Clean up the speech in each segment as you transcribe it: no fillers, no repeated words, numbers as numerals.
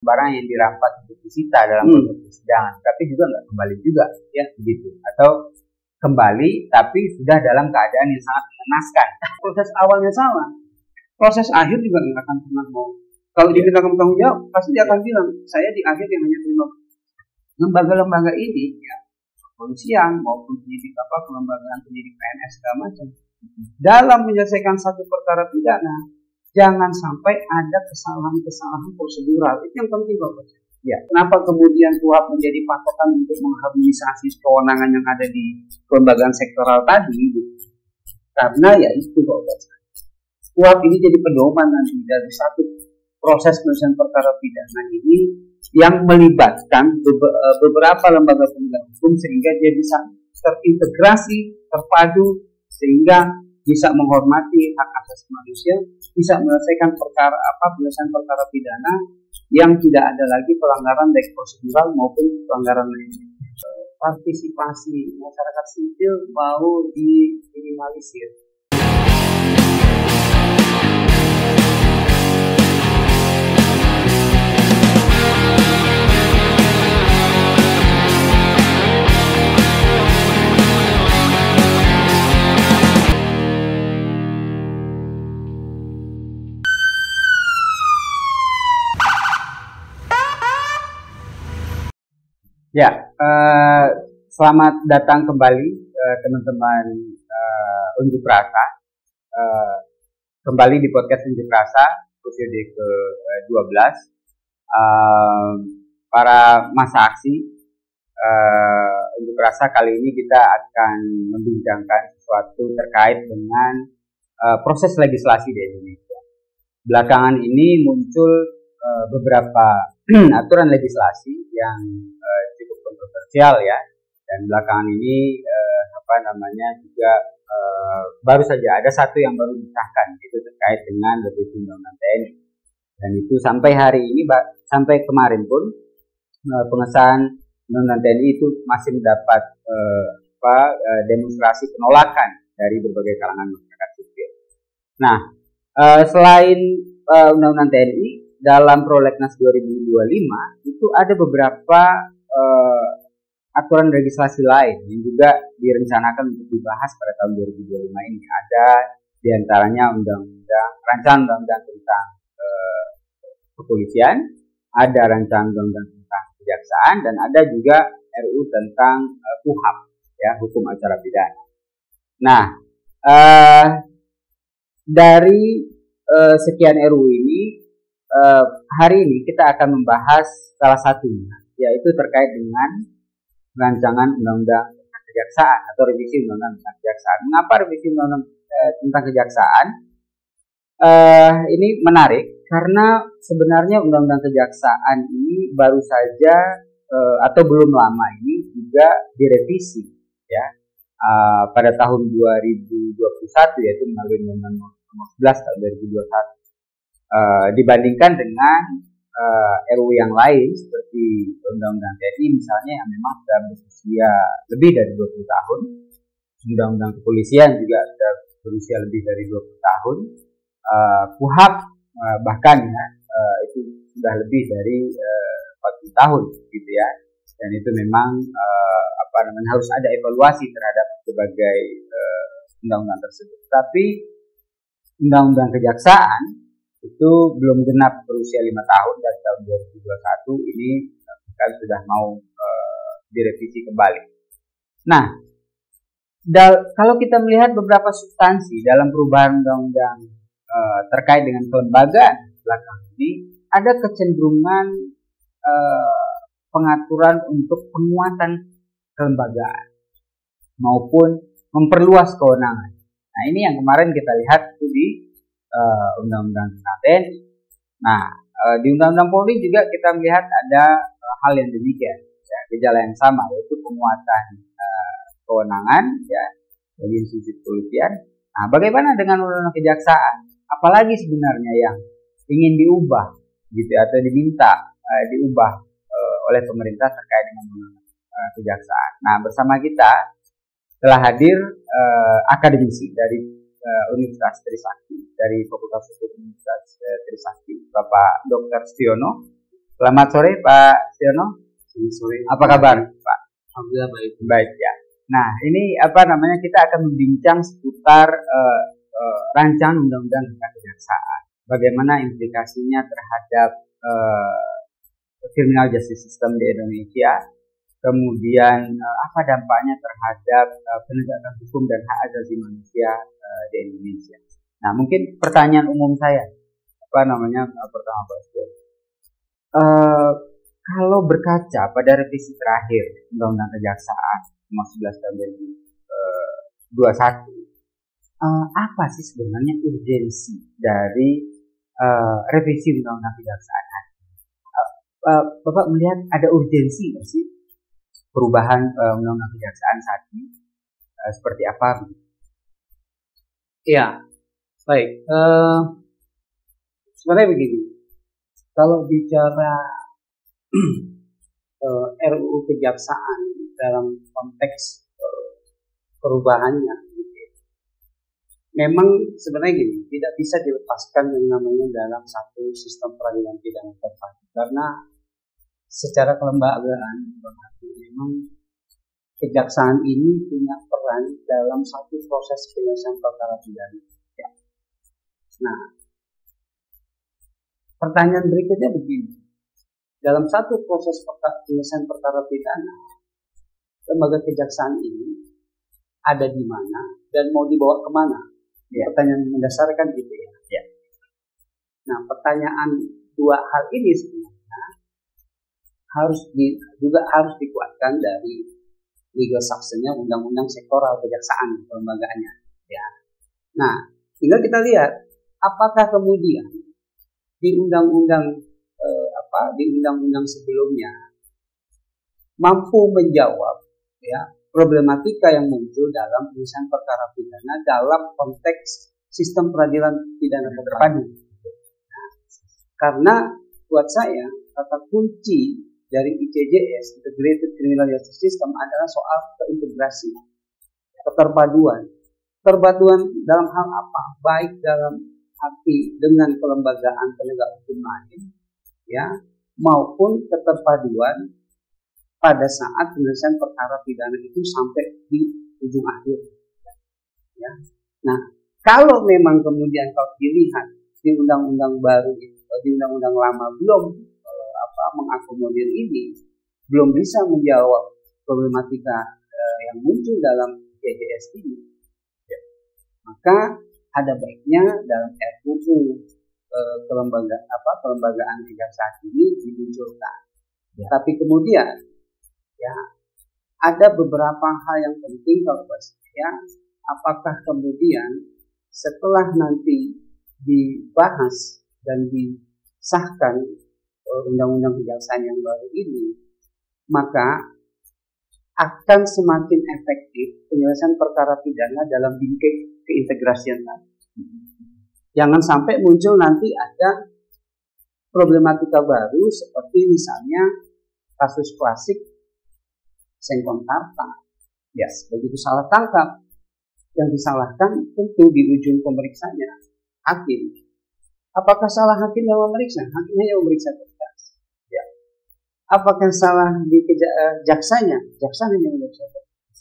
barang yang dirampas untuk disita dalam proses persidangan, tapi juga nggak kembali juga, ya begitu. Atau kembali tapi sudah dalam keadaan yang sangat mengenaskan. Proses awalnya salah, proses akhir juga nggak akan pernah mau. Kalau diminta bertanggung jawab, pasti dia akan bilang, saya di akhir yang hanya terima. Lembaga-lembaga ini, ya, kepolisian maupun penyidik kelembagaan penyidik PNS segala macam, dalam menyelesaikan satu perkara pidana, jangan sampai ada kesalahan-kesalahan prosedural. Itu yang penting, Bapak. Ya, kenapa kemudian KUHP menjadi patokan untuk mengharmonisasi kewenangan yang ada di kelembagaan sektoral tadi? Gitu. Karena ya itu, Bapak. KUHP ini jadi pedoman nanti dari satu proses penyelesaian perkara pidana ini yang melibatkan beberapa lembaga penegak hukum sehingga dia bisa terintegrasi, terpadu, sehingga bisa menghormati hak asasi manusia, bisa menyelesaikan penyelesaian perkara pidana yang tidak ada lagi pelanggaran baik prosedural maupun pelanggaran lainnya. Partisipasi masyarakat sipil mau diminimalisir. Ya, selamat datang kembali teman-teman Unjuk Rasa. Kembali di podcast Unjuk Rasa episode ke-12. Para masa aksi Unjuk Rasa kali ini kita akan membincangkan sesuatu terkait dengan proses legislasi di Indonesia. Belakangan ini muncul beberapa aturan legislasi yang cukup kontroversial, ya, dan belakangan ini juga baru saja ada satu yang baru disahkan, itu terkait dengan revisi Undang-Undang TNI, dan itu sampai hari ini sampai kemarin pun pengesahan Undang-Undang TNI itu masih mendapat demonstrasi penolakan dari berbagai kalangan masyarakat sipil. Nah, selain Undang-Undang TNI, dalam Prolegnas 2025 itu ada beberapa aturan legislasi lain yang juga direncanakan untuk dibahas pada tahun 2025 ini. Ada diantaranya rancangan undang-undang tentang kepolisian, ada rancangan undang-undang tentang kejaksaan, dan ada juga RUU tentang KUHP, ya, hukum acara pidana. Nah, dari sekian RUU ini, hari ini kita akan membahas salah satunya, yaitu terkait dengan rancangan undang-undang tentang kejaksaan atau revisi undang-undang tentang kejaksaan. Mengapa revisi undang-undang tentang kejaksaan? Ini menarik karena sebenarnya undang-undang kejaksaan ini baru saja atau belum lama ini juga direvisi, ya, pada tahun 2021, yaitu melalui Undang-Undang Nomor 11 tahun 2021. Dibandingkan dengan RUU yang lain seperti Undang-Undang TNI misalnya yang memang sudah berusia lebih dari 20 tahun, Undang-Undang Kepolisian juga sudah berusia lebih dari 20 tahun, KUHP bahkan ya itu sudah lebih dari 40 tahun, gitu ya, dan itu memang harus ada evaluasi terhadap berbagai undang-undang tersebut. Tapi Undang-Undang Kejaksaan itu belum genap berusia 5 tahun, dan tahun 2021 ini kan sudah mau direvisi kembali. Nah, kalau kita melihat beberapa substansi dalam perubahan undang-undang terkait dengan kelembagaan belakangan ini, ada kecenderungan pengaturan untuk penguatan kelembagaan maupun memperluas kewenangan. Nah, ini yang kemarin kita lihat itu di Undang-Undang tentang TNI. Nah, di Undang-Undang Polri juga kita melihat ada hal yang demikian, ya, gejala yang sama, yaitu penguatan kewenangan, ya, bagi institusi kepolisian. Nah, bagaimana dengan Undang-Undang Kejaksaan? Apalagi sebenarnya yang ingin diubah, gitu, atau diminta diubah oleh pemerintah terkait dengan Undang-Undang Kejaksaan. Nah, bersama kita telah hadir akademisi dari Universitas Trisakti, dari Fakultas Hukum Universitas Trisakti, Bapak Dr. Stiono. Selamat sore Pak Siono. Selamat sore. Apa kabar Pak? Alhamdulillah baik. Baik ya. Nah ini apa namanya, kita akan membincang seputar rancangan undang-undang tentang kejaksaan. Bagaimana implikasinya terhadap criminal justice system di Indonesia. Kemudian apa dampaknya terhadap penegakan hukum dan hak asasi manusia di Indonesia. Nah mungkin pertanyaan umum saya, apa namanya, pertama Pak Siono. Kalau berkaca pada revisi terakhir Undang-Undang Kejaksaan nomor 11 tahun 2021, apa sih sebenarnya urgensi dari revisi Undang-Undang Kejaksaan? Bapak melihat ada urgensi nggak sih perubahan Undang-Undang Kejaksaan saat ini? Seperti apa? Ya, baik. Sebenarnya begini, kalau bicara RUU Kejaksaan dalam konteks perubahannya, memang sebenarnya gini, tidak bisa dilepaskan yang namanya dalam satu sistem peradilan pidana terpadu, karena secara kelembagaan memang kejaksaan ini punya peran dalam satu proses penyelesaian perkara pidana. Ya. Nah, pertanyaan berikutnya begini. Dalam satu proses penyelesaian perkara pidana, lembaga kejaksaan ini ada di mana dan mau dibawa kemana? Ya. Pertanyaan mendasarkan gitu ya. Ya. Nah, pertanyaan dua hal ini sebenarnya juga harus dikuatkan dari legal substance-nya undang-undang sektoral kejaksaan kelembagaannya. Ya. Nah, tinggal kita lihat apakah kemudian di undang-undang sebelumnya mampu menjawab ya problematika yang muncul dalam penyelesaian perkara pidana dalam konteks sistem peradilan pidana terpadu. Nah, karena buat saya kata kunci dari ICJS, Integrated Criminal Justice System, adalah soal keintegrasi, keterpaduan. Terpaduan dalam hal apa? Baik dalam arti dengan kelembagaan penegak hukum lain, ya, maupun keterpaduan pada saat penyelesaian perkara pidana itu sampai di ujung akhir. Ya. Nah, kalau memang kemudian kalau dilihat di undang-undang baru itu, di undang-undang lama belum mengakomodir ini, belum bisa menjawab problematika yang muncul dalam ICJS ini, ya, maka ada baiknya dalam RUU kelembagaan kejaksaan ini dimunculkan. Ya. Tapi kemudian ya ada beberapa hal yang penting kalau buat saya, apakah kemudian setelah nanti dibahas dan disahkan undang-undang kejaksaan yang baru ini, maka akan semakin efektif penyelesaian perkara pidana dalam bingkai keintegrasian tadi. Jangan sampai muncul nanti ada problematika baru seperti misalnya kasus klasik Sengkon Tarta. Yes, begitu salah tangkap, yang disalahkan tentu di ujung pemeriksaannya hakim. Apakah salah hakim yang memeriksa? Hakimnya yang memeriksa berkas. Ya. Apakah salah di jaksanya? Jaksanya yang memeriksa berkas.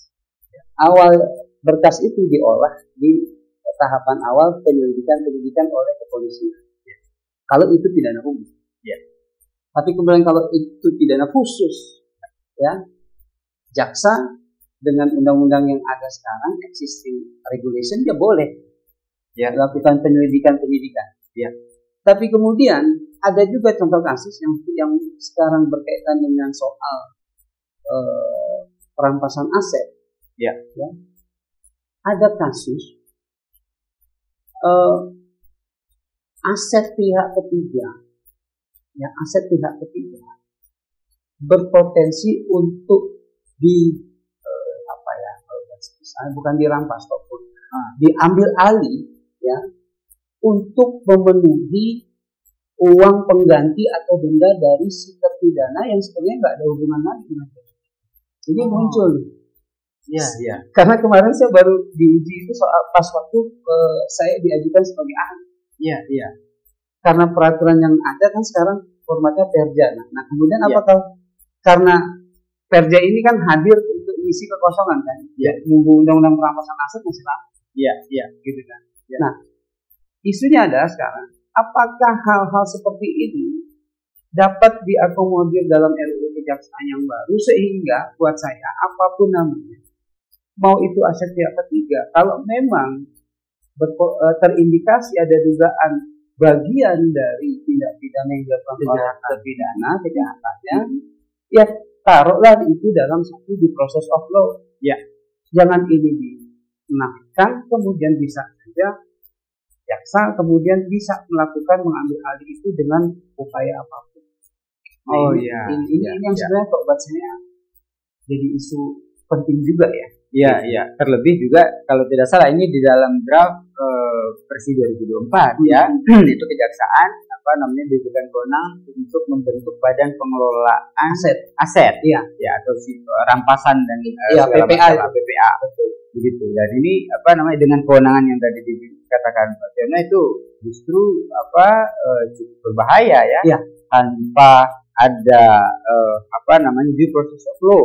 Ya. Awal berkas itu diolah di tahapan awal penyelidikan oleh kepolisian. Ya. Kalau itu pidana umum. Ya. Tapi kemudian kalau itu pidana khusus, ya, jaksa dengan undang-undang yang ada sekarang, existing regulation, dia boleh ya lakukan penyidikan. Ya. Tapi kemudian ada juga contoh kasus yang sekarang berkaitan dengan soal perampasan aset. Ya. Ya. Ada kasus aset pihak ketiga berpotensi untuk bukan dirampas ataupun diambil alih ya untuk memenuhi uang pengganti atau denda dari si terpidana yang sebenarnya nggak ada hubungan lagi dengan itu. Jadi muncul. Iya, iya. Karena kemarin saya baru diuji itu soal pas waktu saya diajukan sebagai ahli. Iya, iya. Karena peraturan yang ada kan sekarang formatnya Perja. Nah kemudian apakah karena Perja ini kan hadir untuk mengisi kekosongan kan? Nunggu undang-undang perampasan aset masih lama. Gitu kan. Nah, isunya adalah sekarang, apakah hal-hal seperti ini dapat diakomodir dalam RUU Kejaksaan yang baru sehingga buat saya apapun namanya, mau itu aset pihak ketiga, kalau memang terindikasi ada dugaan bagian dari tindak pidana yang dilakukan oleh terpidana kejahatannya, ya taruhlah itu dalam satu di proses of law. Jangan ini dinafikan, kemudian bisa saja jaksa kemudian bisa mengambil alih itu dengan upaya apapun. Ini yang sebenarnya kok buat saya jadi isu penting juga ya. Terlebih juga kalau tidak salah ini di dalam draft versi 2024 itu kejaksaan diberikan kewenangan untuk membentuk badan pengelolaan aset atau rampasan dan PPA begitu. Dan ini dengan kewenangan yang tadi dikatakan Pak Siono itu justru cukup berbahaya tanpa ada due process of law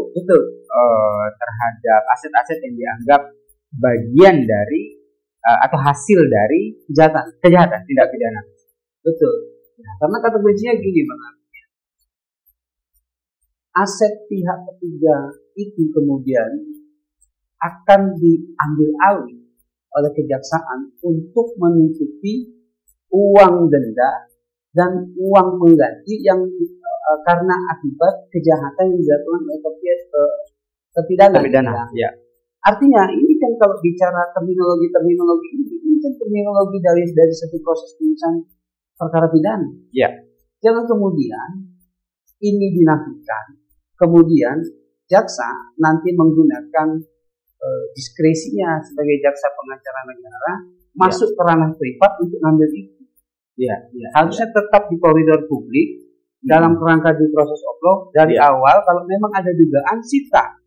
terhadap aset-aset yang dianggap bagian dari atau hasil dari kejahatan tindak pidana. Betul. Karena kata kuncinya gini Bang. Aset pihak ketiga itu kemudian akan diambil alih oleh kejaksaan untuk menutupi uang denda dan uang pengganti yang karena akibat kejahatan yang dilakukan oleh terpidana. Artinya ini kan kalau bicara terminologi ini kan terminologi dari satu proses penyelesaian perkara pidana. Jangan kemudian ini dinafikan, kemudian jaksa nanti menggunakan diskresinya sebagai jaksa pengacara negara masuk ke ranah privat untuk ngambil itu. Harusnya tetap di koridor publik dalam kerangka due process of law dari awal. Kalau memang ada dugaan, sita.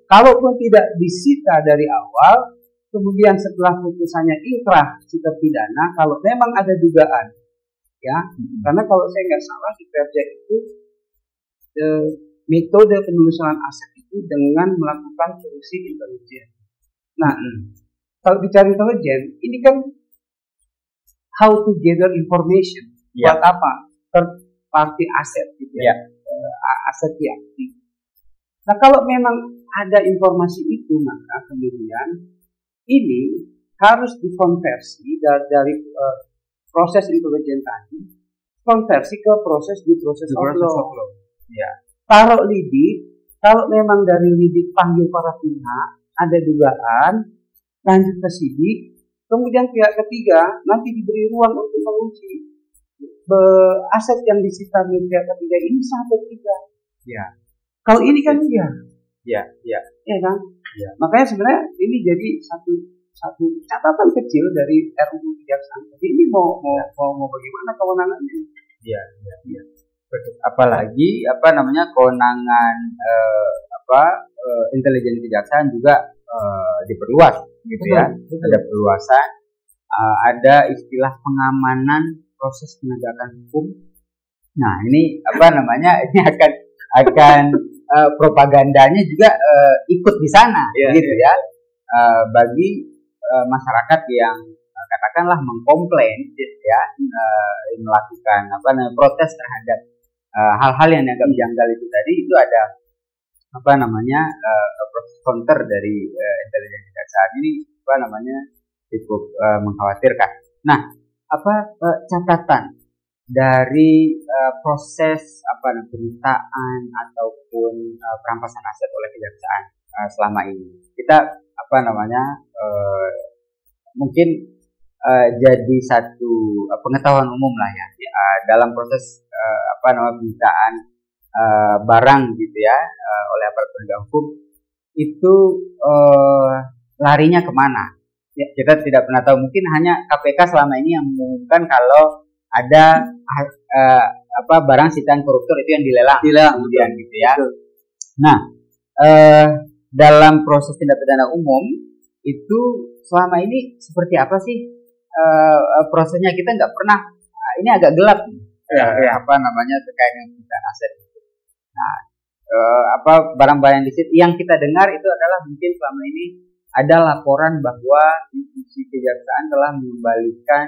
Kalaupun tidak disita dari awal, kemudian setelah putusannya inkrah si terpidana, kalau memang ada dugaan, karena kalau saya nggak salah di Perja itu metode penelusuran aset itu dengan melakukan fungsi intelijen. Nah, kalau bicara intelijen, ini kan how to gather information. Buat apa? Third party aset gitu aset yang aktif. Nah, kalau memang ada informasi itu, maka kemudian ini harus dikonversi dari proses intelijen tadi, konversi ke proses di proses of law. Taruh lidik, kalau memang dari lidik panggil para pihak, ada dugaan, lanjut ke sidik, kemudian pihak ketiga nanti diberi ruang untuk menguji aset yang disita oleh pihak ketiga ini sah atau tidak. Kalau ini kan kan? Makanya sebenarnya ini jadi satu catatan kecil dari RUU Kejaksaan. Jadi ini mau bagaimana kewenangannya? Apalagi kewenangan intelijen kejaksaan juga diperluas gitu ya. Ada perluasan, ada istilah pengamanan proses penegakan hukum. Nah, ini ini akan propagandanya juga ikut di sana gitu ya. Bagi masyarakat yang katakanlah mengkomplain melakukan protes terhadap hal-hal yang dianggap janggal itu tadi, itu ada proses counter dari intelijen kejaksaan ini cukup mengkhawatirkan. Nah, catatan dari proses penyitaan ataupun perampasan aset oleh kejaksaan selama ini, kita mungkin jadi satu pengetahuan umum lah ya dalam proses penyitaan barang gitu ya oleh aparat penegak hukum itu larinya kemana? Kita tidak pernah tahu. Mungkin hanya KPK selama ini yang mengumumkan kalau ada barang sitaan koruptor itu yang dilelang kemudian gitu ya. Nah, dalam proses tindak pidana umum itu selama ini seperti apa sih prosesnya? Kita nggak pernah, ini agak gelap apa namanya terkait dengan penyitaan aset. Nah, barang-barang illicit yang kita dengar itu adalah mungkin selama ini ada laporan bahwa institusi kejaksaan telah mengembalikan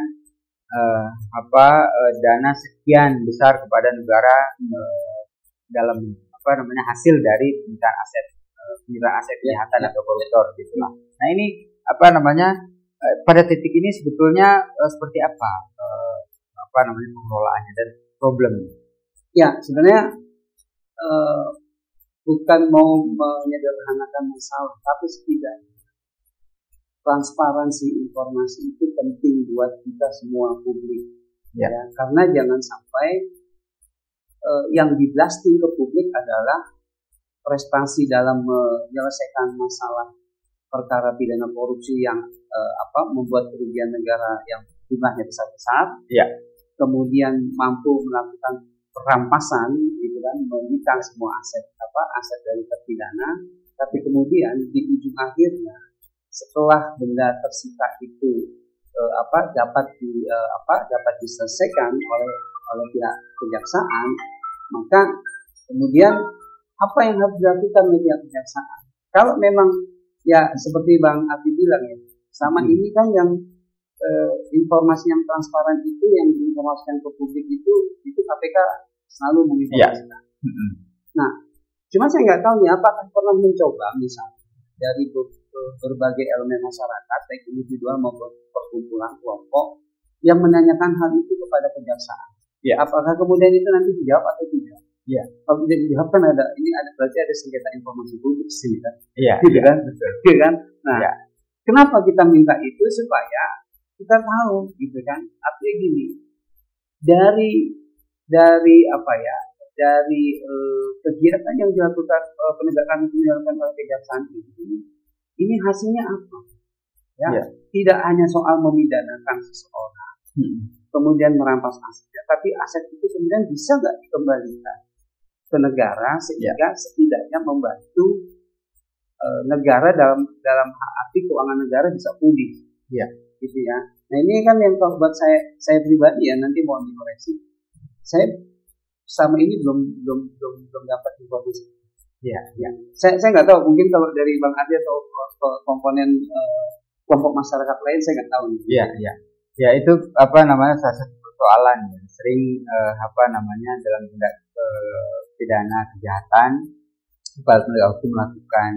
dana sekian besar kepada negara dalam hasil dari penyitaan aset kejahatan atau koruptor gitu lah. Nah ini pada titik ini sebetulnya seperti apa pengelolaannya dan problemnya? Ya sebenarnya bukan mau menyederhanakan masalah, tapi setidaknya transparansi informasi itu penting buat kita semua publik. Ya, karena jangan sampai yang diblasting ke publik adalah prestasi dalam menyelesaikan masalah perkara pidana korupsi yang membuat kerugian negara yang jumlahnya besar-besar. Ya. Kemudian mampu melakukan perampasan, gitu kan, menyita semua aset dari terpidana. Tapi kemudian di ujung akhirnya setelah benda tersita itu dapat diselesaikan oleh pihak kejaksaan, maka kemudian apa yang harus dilakukan oleh pihak kejaksaan? Kalau memang ya seperti Bang Abi bilang ya, sama ini kan yang informasi yang transparan itu yang diinformasikan ke publik itu KPK selalu menginformasikan. Nah, cuma saya nggak tahu nih apakah pernah mencoba misalnya dari berbagai elemen masyarakat, baik individual maupun perkumpulan kelompok yang menanyakan hal itu kepada kejaksaan. Ya. Apakah kemudian itu nanti dijawab atau tidak? Ya. Kalau tidak dijawab kan berarti ada sengketa informasi publik sini kan? Iya. Gitu kan? Betul. Gitu kan? Nah, kenapa kita minta itu supaya kita tahu, gitu kan? Artinya gini, dari kegiatan yang dilakukan penegakan hukum yang dilakukan oleh kejaksaan ini hasilnya apa? Ya. Tidak hanya soal memidanakan seseorang, kemudian merampas asetnya, tapi aset itu kemudian bisa nggak dikembalikan ke negara sehingga setidaknya membantu negara dalam arti keuangan negara bisa pulih. Ya. Gitu ya. Nah ini kan yang kalau buat saya pribadi ya, nanti mohon dikoreksi. Saya sama ini belum dapat informasi. Ya. Saya nggak tahu, mungkin kalau dari Bang Adi atau komponen kelompok masyarakat lain saya nggak tahu. Iya. Ya itu salah satu persoalan sering dalam tindak pidana kejahatan aparat penegak hukum melakukan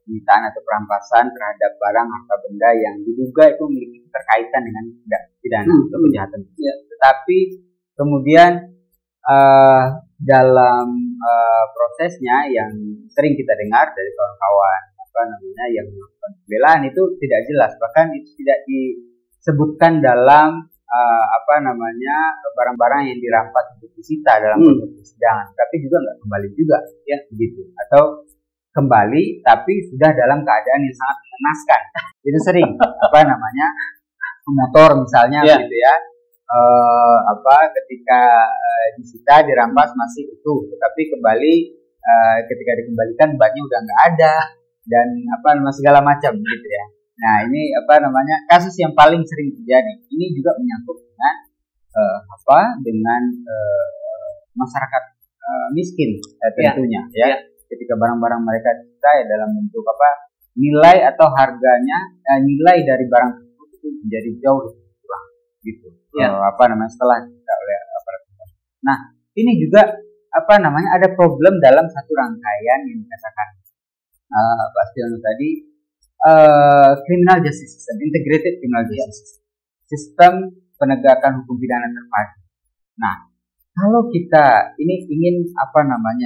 penyitaan atau perampasan terhadap barang harta benda yang diduga itu memiliki keterkaitan dengan tindak pidana atau kejahatan. Ya. Tetapi kemudian dalam prosesnya yang sering kita dengar dari kawan-kawan yang melakukan pembelaan itu tidak jelas, bahkan itu tidak disebutkan dalam barang-barang yang dirampas untuk disita dalam proses persidangan, tapi juga nggak kembali juga, ya begitu, atau kembali tapi sudah dalam keadaan yang sangat mengenaskan. Itu sering motor misalnya, gitu ya, ketika disita dirampas masih utuh, tetapi kembali ketika dikembalikan bannya udah nggak ada dan segala macam gitu ya. Nah ini kasus yang paling sering terjadi. Ini juga menyangkut dengan masyarakat miskin tentunya ya. Ketika barang-barang mereka disita ya dalam bentuk nilai atau harganya, nilai dari barang tersebut itu menjadi jauh lebih kurang gitu. Setelah disita oleh aparat. Nah ini juga ada problem dalam satu rangkaian yang dikatakan Pak Stiono tadi. Criminal justice system, integrated criminal justice system, sistem penegakan hukum pidana terpadu. Nah, kalau kita ini ingin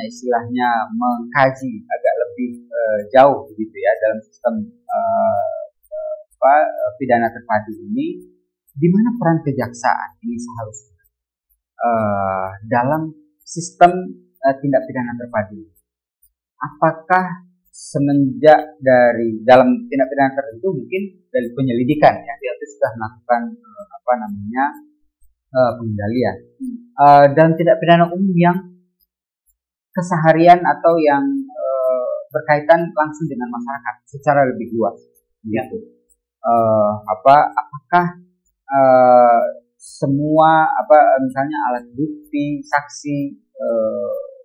istilahnya mengkaji agak lebih jauh gitu ya dalam sistem pidana terpadu ini, di mana peran kejaksaan ini seharusnya dalam sistem tindak pidana terpadu? Apakah semenjak dari dalam tindak pidana tertentu mungkin dari penyelidikan dia sudah melakukan pengendalian dan tindak pidana umum yang keseharian atau yang berkaitan langsung dengan masyarakat secara lebih luas gitu. Apakah semua misalnya alat bukti, saksi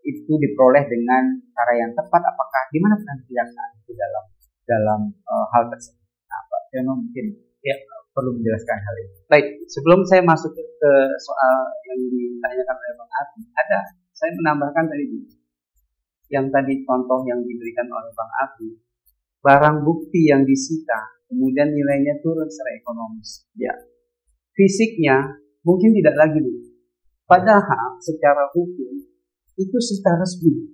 itu diperoleh dengan cara yang tepat, apakah gimana peran kejaksaan itu dalam hal tersebut? Nah, Pak Siono mungkin ya perlu menjelaskan hal ini. Baik, sebelum saya masuk ke soal yang ditanyakan oleh Bang Abi, saya menambahkan yang tadi contoh yang diberikan oleh Bang Abi, barang bukti yang disita kemudian nilainya turun secara ekonomis. Ya, fisiknya mungkin tidak lagi padahal secara hukum itu sita resmi.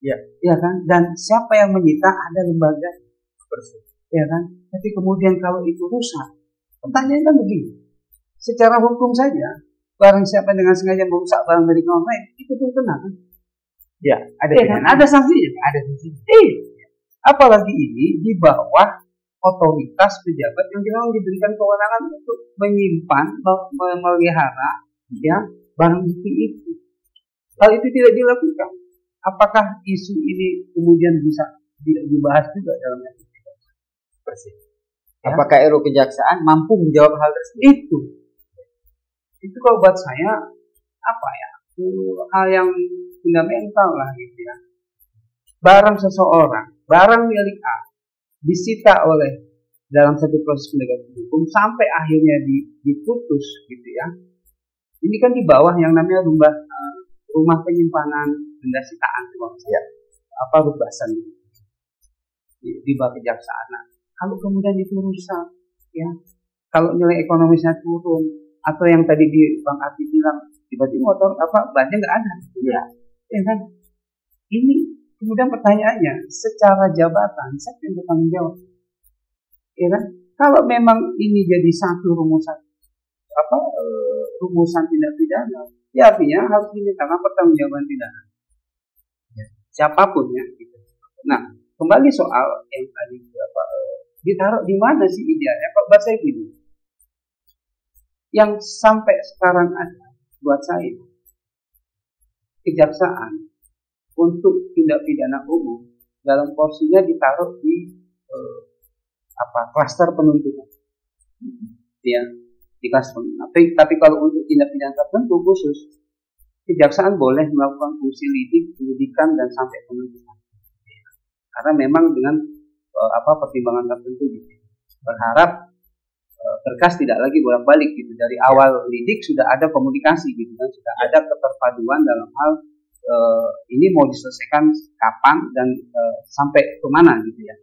Ya kan? Dan siapa yang menyita ada lembaga. Ya kan? Tapi kemudian kalau itu rusak, pertanyaannya kan begini. Secara hukum saja, barang siapa dengan sengaja merusak barang dari orang lain, itu pun kena kan? Ya, ada kan? Ada sanksinya. Ada sanksinya. Apalagi ini di bawah otoritas pejabat yang memang diberikan kewenangan untuk menyimpan, memelihara ya barang bukti itu. Hal itu tidak dilakukan. Apakah isu ini kemudian bisa dibahas juga dalam etika? Persis. Ya? Apakah RUU Kejaksaan mampu menjawab hal tersebut? Itu kalau buat saya hal yang fundamental lah gitu ya. Barang seseorang, barang milik A disita oleh dalam satu proses penegakan hukum sampai akhirnya diputus gitu ya. Ini kan di bawah yang namanya rumah penyimpanan benda sitaan ya. Rubasan di bawah kejaksaan. Nah, kalau kemudian itu rusak ya, kalau nilai ekonomisnya turun atau yang tadi di Bang Ati bilang tiba-tiba motor bannya nggak ada ya kan, ini kemudian pertanyaannya secara jabatan siapa yang bertanggung jawab ya kan? Kalau memang ini jadi satu rumusan tindak pidana ya artinya harus dimintakan pertanggungjawaban pidana siapapun ya gitu. Nah, kembali soal yang tadi ditaruh di mana sih idealnya? Kalau bahasa gini, yang sampai sekarang ada buat saya kejaksaan untuk tindak pidana umum dalam porsinya ditaruh di klaster penuntutan ya, di klaster penuntutan. Tapi kalau untuk tindak pidana tertentu khusus, kejaksaan boleh melakukan fungsi penyidikan dan sampai penuntutan karena memang dengan pertimbangan tertentu gitu. Berharap berkas tidak lagi bolak-balik gitu, dari awal lidik sudah ada komunikasi gitu kan, sudah ada keterpaduan dalam hal ini mau diselesaikan kapan dan sampai kemana gitu ya.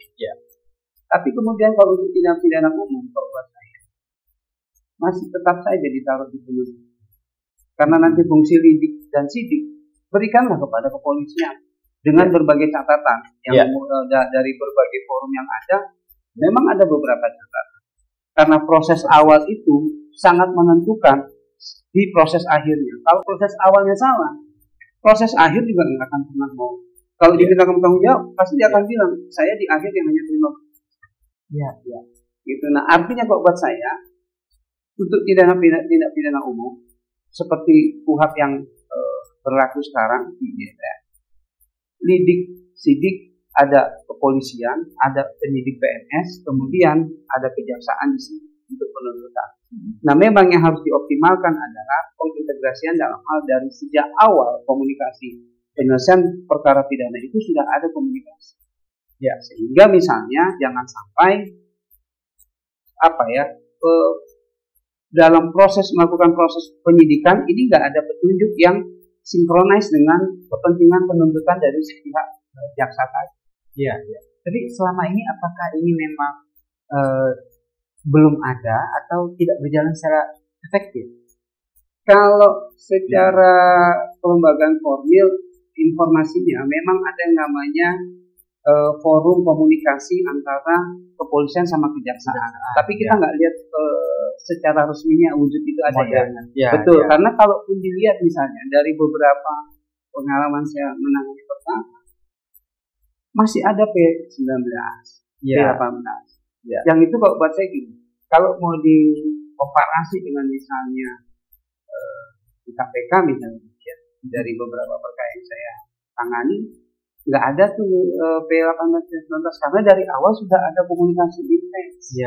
Tapi kemudian kalau untuk tindak pidana umum kalau buat saya masih tetap saja ditaruh di penuntutan karena nanti fungsi lidik dan sidik berikanlah kepada kepolisian dengan berbagai catatan yang dari berbagai forum yang ada. Memang ada beberapa catatan karena proses awal itu sangat menentukan di proses akhirnya. Kalau proses awalnya salah, proses akhir juga nggak akan pernah mau. Kalau diminta bertanggung jawab, pasti dia akan bilang, saya di akhir yang hanya terima. Gitu. Nah, artinya kok buat saya, untuk tindak pidana umum, seperti KUHP yang berlaku sekarang di DPR, lidik, sidik, ada kepolisian, ada penyidik PNS, kemudian ada kejaksaan di sini untuk penuntutan. Nah, memang yang harus dioptimalkan adalah pengintegrasian dalam hal dari sejak awal komunikasi penyelesaian perkara pidana itu sudah ada komunikasi. Ya, sehingga misalnya jangan sampai dalam proses melakukan proses penyidikan ini nggak ada petunjuk yang sinkronis dengan kepentingan penuntutan dari pihak jaksa tadi. Ya. Jadi selama ini apakah ini memang belum ada atau tidak berjalan secara efektif? Kalau secara kelembagaan formil informasinya memang ada yang namanya forum komunikasi antara kepolisian sama kejaksaan. Tapi kita nggak lihat secara resminya wujud itu ada Betul. Karena kalaupun dilihat misalnya dari beberapa pengalaman saya menangani perkara, masih ada P19, P18. Yang itu kalau buat saya gini, kalau mau dikomparasi dengan misalnya di KPK misalnya, dari beberapa perkara yang saya tangani, nggak ada tuh P18 P19 karena dari awal sudah ada komunikasi intens.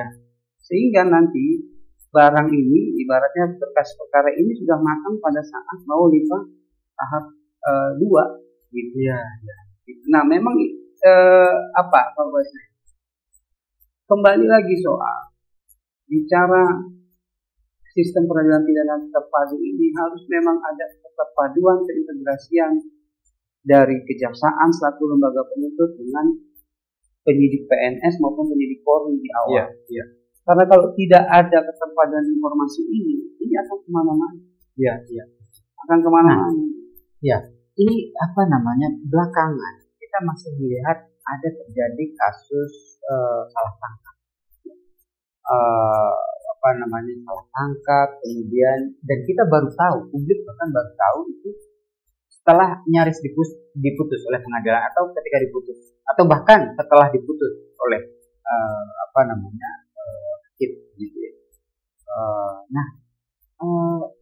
Sehingga nanti barang ini, ibaratnya berkas perkara ini sudah matang pada saat mau limpah tahap 2 gitu ya. Nah memang apa Pak Basri? Kembali lagi soal bicara sistem peradilan pidana terpadu ini harus memang ada keterpaduan keintegrasian dari kejaksaan selaku lembaga penuntut dengan penyidik PNS maupun penyidik Polri di awal. Iya. Karena kalau tidak ada keterpaduan informasi ini akan kemana-mana. Iya. Akan kemana-mana. Ya, ini apa namanya, belakangan kita masih melihat ada terjadi kasus salah tangkap, salah tangkap, kemudian dan kita baru tahu, publik bahkan baru tahu itu setelah nyaris diputus oleh pengadilan atau ketika diputus atau bahkan setelah diputus oleh hakim gitu ya.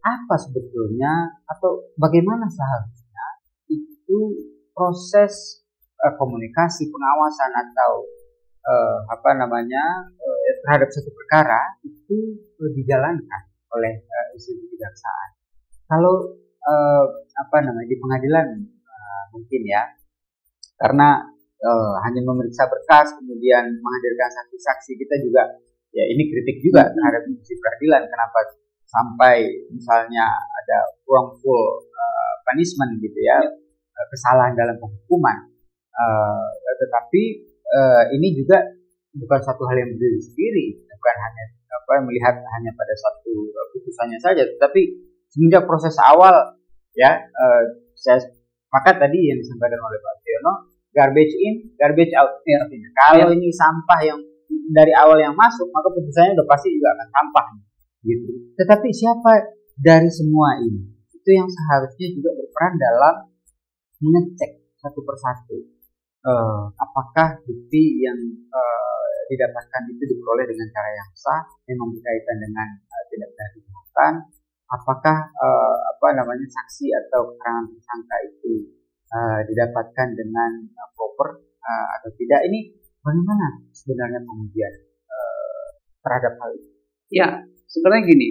Apa sebetulnya atau bagaimana seharusnya itu proses komunikasi pengawasan atau terhadap satu perkara itu dijalankan oleh institusi kejaksaan. Kalau di pengadilan mungkin ya, karena hanya memeriksa berkas kemudian menghadirkan saksi-saksi, kita juga ya ini kritik juga terhadap institusi peradilan, kenapa sampai misalnya ada wrongful punishment gitu ya, kesalahan dalam penghukuman. Tetapi ini juga bukan satu hal yang berdiri sendiri, bukan hanya melihat hanya pada satu putusannya saja, tetapi semenjak proses awal ya, saya sepakat tadi yang disampaikan oleh Pak Siono, garbage in, garbage out. Artinya kalau ini sampah yang dari awal yang masuk, maka putusannya udah pasti juga akan sampah gitu. Tetapi siapa dari semua ini itu yang seharusnya juga berperan dalam mengecek satu persatu apakah bukti yang didapatkan itu diperoleh dengan cara yang sah, memang berkaitan dengan tindak pidana kejahatan, apakah saksi atau keterangan tersangka itu didapatkan dengan proper atau tidak. Ini bagaimana sebenarnya pengujian terhadap hal itu? Ya, sebenarnya gini,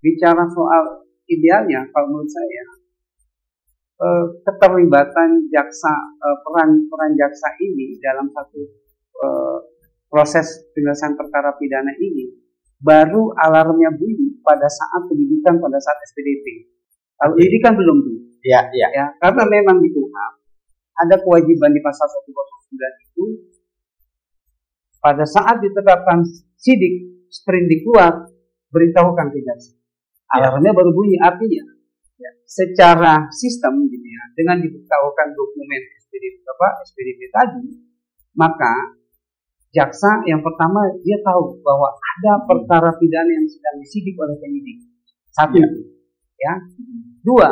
bicara soal idealnya, kalau menurut saya keterlibatan jaksa, peran jaksa ini dalam satu proses penyelesaian perkara pidana ini baru alarmnya bunyi pada saat penyidikan, pada saat SPDP. Kalau penyidikan belum dulu. Ya, karena memang di KUHP ada kewajiban di pasal 109 itu pada saat ditetapkan sidik, sprindik keluar, beritahukan ke jaksa. Alarmnya baru bunyi, artinya secara sistem gitu ya, dengan diberitahukan dokumen SPDP tadi, maka jaksa yang pertama dia tahu bahwa ada perkara pidana yang sedang disidik oleh penyidik. Satu, ya. Dua,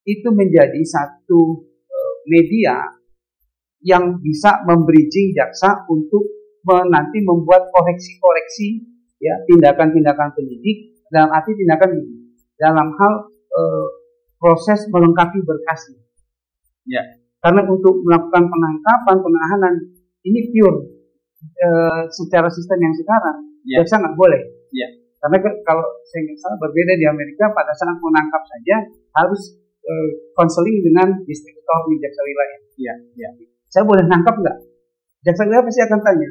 itu menjadi satu media yang bisa membridging jaksa untuk nanti membuat koreksi-koreksi ya, tindakan-tindakan penyidik, dalam arti tindakan dalam hal proses melengkapi berkasnya. Ya. Karena untuk melakukan penangkapan, penahanan ini pure secara sistem yang sekarang, jaksa nggak boleh. Ya. Karena kalau saya nggak salah berbeda di Amerika, pada saat menangkap saja harus konseling dengan distributor di jaksa wilayah. Ya. Saya boleh nangkap nggak? Jaksa wilayah pasti akan tanya,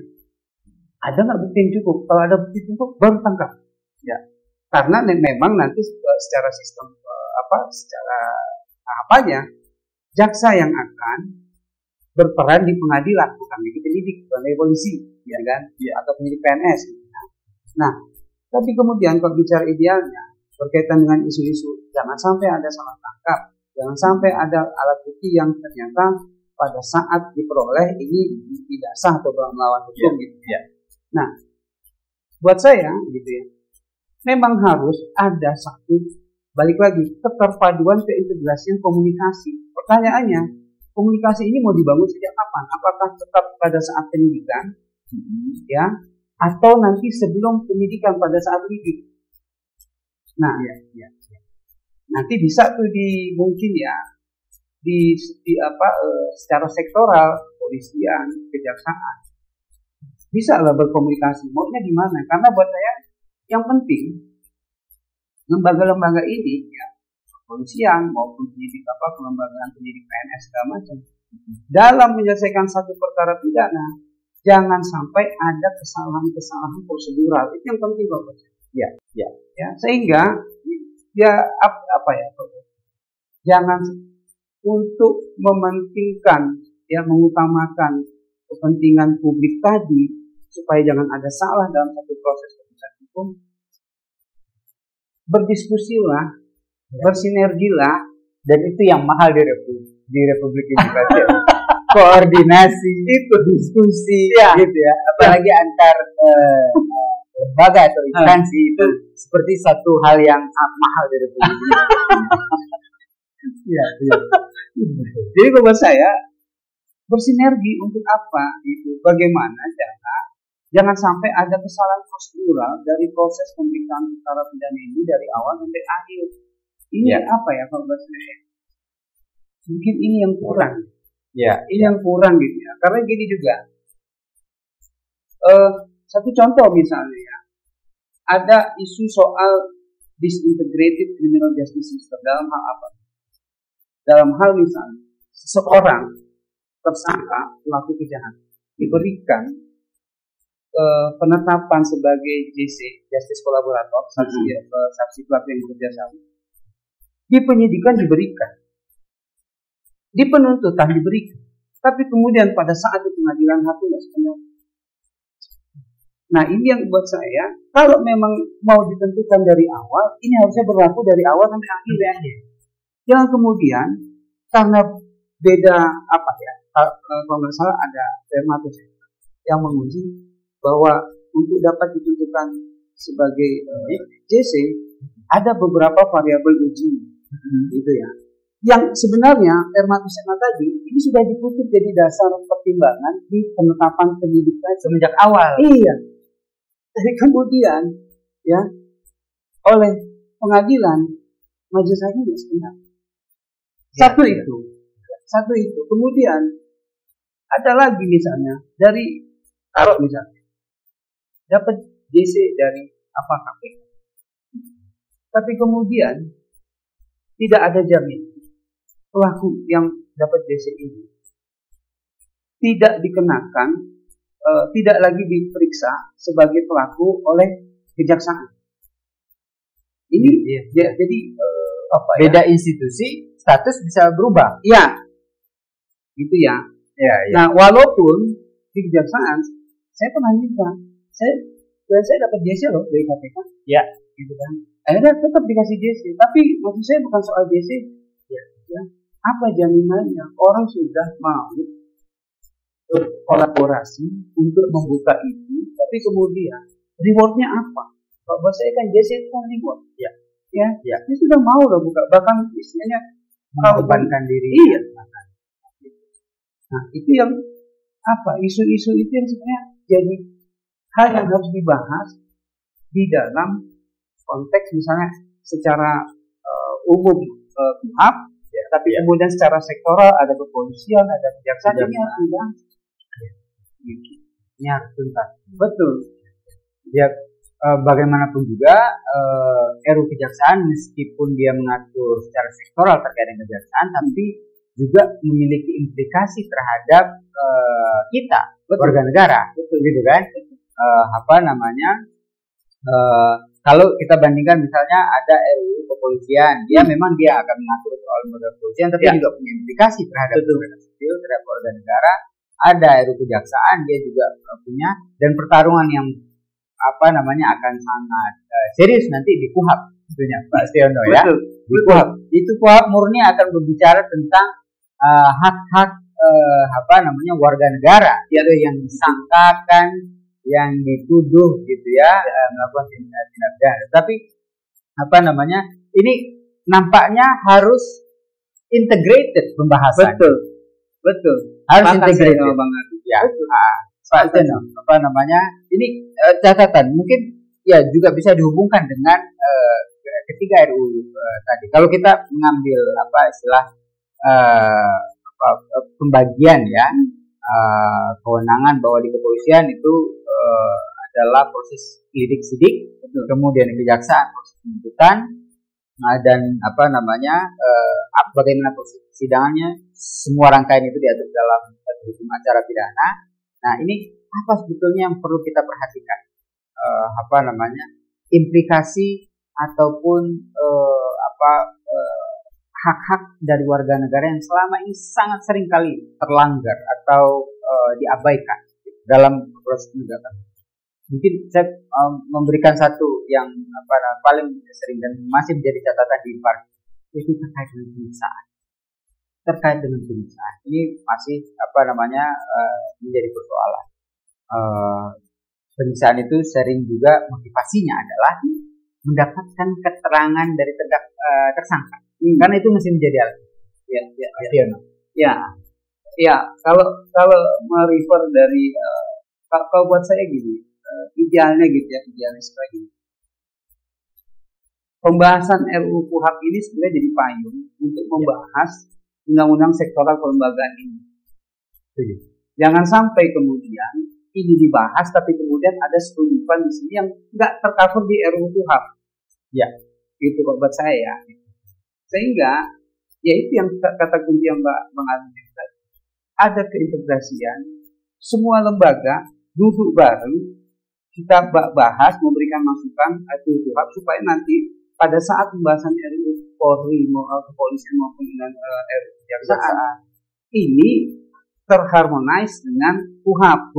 ada nggak bukti yang cukup? Kalau ada bukti cukup, baru tangkap. Ya. Karena memang nanti secara sistem jaksa yang akan berperan di pengadilan, bukan di penyidik, bukan di polisi, ya kan? Atau penyidik PNS. Nah, tapi kemudian kalau bicara idealnya berkaitan dengan isu-isu, jangan sampai ada salah tangkap, jangan sampai ada alat bukti yang ternyata pada saat diperoleh ini tidak sah atau melawan hukum gitu. Nah, buat saya gitu ya, memang harus ada satu, balik lagi, keterpaduan keintegrasian komunikasi. Pertanyaannya, komunikasi ini mau dibangun sejak kapan? Apakah tetap pada saat penyidikan, ya, atau nanti sebelum penyidikan pada saat lidik? Nah, nanti bisa tuh secara sektoral, polisian, kejaksaan, bisa lah berkomunikasi. Maunya di mana? Karena buat saya yang penting lembaga-lembaga ini, ya, kepolisian maupun penyidik kelembagaan penyidik PNS segala macam, dalam menyelesaikan satu perkara pidana, jangan sampai ada kesalahan-kesalahan prosedural. Itu yang penting, Bapak. Ya, sehingga ya apa ya, jangan untuk mementingkan, ya, mengutamakan kepentingan publik tadi supaya jangan ada salah dalam satu proses keputusan hukum. Berdiskusilah, bersinergilah, dan itu yang mahal di Republik ini, berarti koordinasi, itu diskusi, ya, gitu ya, apalagi antar lembaga atau instansi, itu seperti satu hal yang mahal di Republik ini. Ya. Jadi buat saya bersinergi untuk apa? Itu bagaimana jangan sampai ada kesalahan prosedural dari proses pemeriksaan perkara pidana ini dari awal sampai akhir. Ini apa ya kalau bahasa saya? Mungkin ini yang kurang. Ya, ini yang kurang gitu ya. Karena gini juga. Satu contoh misalnya ya. Ada isu soal disintegrated criminal justice system dalam hal apa? Dalam hal misalnya seseorang tersangka pelaku kejahatan diberikan penetapan sebagai JC, justice collaborator, saksi pelaku yang bekerja sama. Di penyidikan diberikan, di penuntutan diberikan, tapi kemudian pada saat di pengadilan hakim tidak sepenuhnya. Nah, ini yang buat saya, kalau memang mau ditentukan dari awal, ini harusnya berlaku dari awal sampai akhir ya. Jangan kemudian karena beda apa ya, kalau nggak salah ada Dermatus yang menguji bahwa untuk dapat ditentukan sebagai JC ada beberapa variabel uji, gitu ya. Yang sebenarnya Dermatus tadi ini sudah dikutip jadi dasar pertimbangan di penetapan penyidikan semenjak awal. Iya. Jadi kemudian ya oleh pengadilan majelis hakim sebenarnya. Satu itu. Kemudian ada lagi misalnya dari taruh misalnya dapat JC dari apa KPK. Tapi kemudian tidak ada jaminan pelaku yang dapat JC ini tidak dikenakan, tidak lagi diperiksa sebagai pelaku oleh kejaksaan. Ini jadi beda institusi, status bisa berubah. Iya, gitu ya. Nah, walaupun di kejaksaan, saya pernah minta, saya dapat JC loh dari KPK. Ya, gitu kan. Akhirnya tetap dikasih JC, tapi maksud saya bukan soal JC. Ya. Apa jaminannya orang sudah mau berkolaborasi untuk membuka itu, tapi kemudian rewardnya apa? Kalau buat saya kan JC itu kan reward. Ya. Dia sudah mau loh buka, bahkan istilahnya mengorbankan diri. Iya. Nah, itu yang apa? Isu-isu itu yang sebenarnya jadi hal yang harus dibahas di dalam konteks misalnya secara umum KUHP, tapi kemudian secara sektoral ada kepolisian, ada kejaksaan, ini harus dibahas. Ini harus tuntas. Betul. Ya, bagaimanapun juga RUU Kejaksaan meskipun dia mengatur secara sektoral terkait dengan kejaksaan, tapi juga memiliki implikasi terhadap kita, warga negara, gitu kan? Kalau kita bandingkan misalnya ada RUU kepolisian, dia memang dia akan mengatur soal lembaga kepolisian, tapi juga punya implikasi terhadap masyarakat sipil, terhadap warga negara. Ada RUU Kejaksaan, dia juga punya, dan pertarungan yang akan sangat serius nanti di KUHP, tentunya Pak Stiono ya. Di KUHP itu KUHP murni akan berbicara tentang hak-hak warga negara, yaitu yang disangkakan, yang dituduh gitu ya, melakukan tindak pidana. Tapi ini nampaknya harus integrated pembahasan. Betul. Harus integrated. Ya. Pak Stiono, ini catatan mungkin ya juga bisa dihubungkan dengan ketiga RUU tadi. Kalau kita mengambil pembagian ya kewenangan bahwa di kepolisian itu adalah proses lidik sidik, kemudian kejaksaan proses penuntutan, dan bagaimana proses persidangannya, semua rangkaian itu diatur dalam hukum acara pidana. Nah, ini apa sebetulnya yang perlu kita perhatikan? Implikasi ataupun hak-hak dari warga negara yang selama ini sangat sering kali terlanggar atau diabaikan dalam proses penegakan. Mungkin saya memberikan satu yang paling sering dan masih menjadi catatan di IPAR, itu terkait dengan penyiksaan. Terkait dengan penyiksaan ini masih menjadi persoalan. Penyiksaan itu sering juga motivasinya adalah mendapatkan keterangan dari tersangka. Karena itu masih menjadi alat. Kalau merefer dari kalau buat saya gini, idealnya seperti pembahasan RUU KUHP ini sebenarnya jadi payung untuk membahas undang-undang sektoral kelembagaan ini. Jangan sampai kemudian ini dibahas tapi kemudian ada selundupan di sini yang nggak tercover di RUU KUHP. Itu kalau buat saya. Sehingga ya itu yang kata kunci yang Bang Alvin tadi. Ada keintegrasian, semua lembaga duduk bareng, kita bahas, memberikan masukan RUU KUHP supaya nanti pada saat pembahasan RUU Polri, kepolisian maupun dengan RUU kejaksaan ini terharmonis dengan KUHP.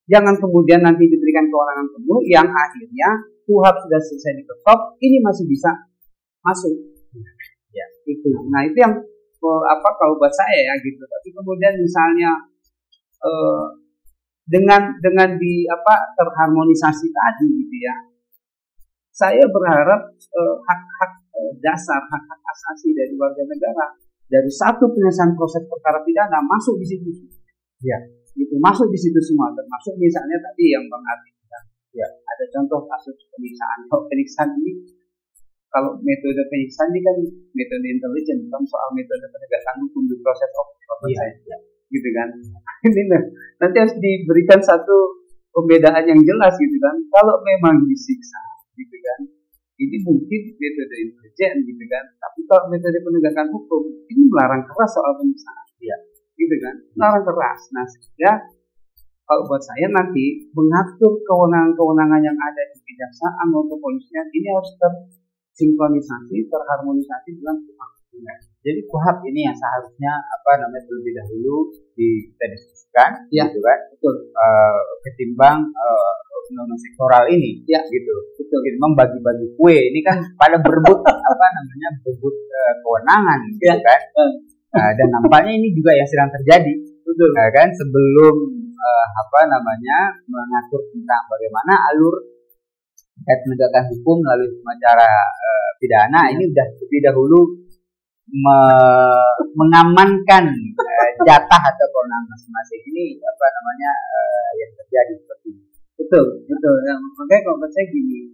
Jangan kemudian nanti diberikan kewenangan penuh yang akhirnya KUHP sudah selesai diketok, ini masih bisa masuk. Itu. Nah, itu yang kalau buat saya ya gitu. Tapi kemudian misalnya dengan terharmonisasi tadi gitu ya. Saya berharap hak-hak dasar, hak-hak asasi dari warga negara dari satu penyelesaian proses perkara pidana masuk di situ. Gitu, masuk di situ semua, termasuk misalnya tadi yang Bang Arti bilang. Ada contoh kasus penyiksaan. Penyiksaan ini kalau metode penyiksaan ini kan metode intelijen, bukan soal metode penegakan hukum di proses gitu kan. Ini nanti harus diberikan satu pembedaan yang jelas gitu kan. Kalau memang disiksa gitu kan, ini mungkin metode intelijen gitu kan. Tapi kalau metode penegakan hukum ini melarang keras soal penyiksaan, gitu kan, melarang keras. Nah, sehingga kalau buat saya nanti mengatur kewenangan-kewenangan yang ada di kejaksaan maupun kepolisian ini harus sinkronisasi, terharmonisasi dengan KUHP. Jadi KUHP ini yang seharusnya terlebih dahulu kita diskusikan, gitu kan? Betul. Ketimbang undang-undang sektoral ini, gitu. Betul. Membagi-bagi kue ini kan pada berebut berebut kewenangan, gitu kan? Dan nampaknya ini juga yang sedang terjadi, betul. Kan sebelum mengatur tentang bagaimana alur penegakan hukum melalui acara pidana ini sudah lebih dahulu mengamankan jatah atau kewenangan masing-masing. Ini yang terjadi seperti ini. Betul. Ya, makanya kalau saya gini,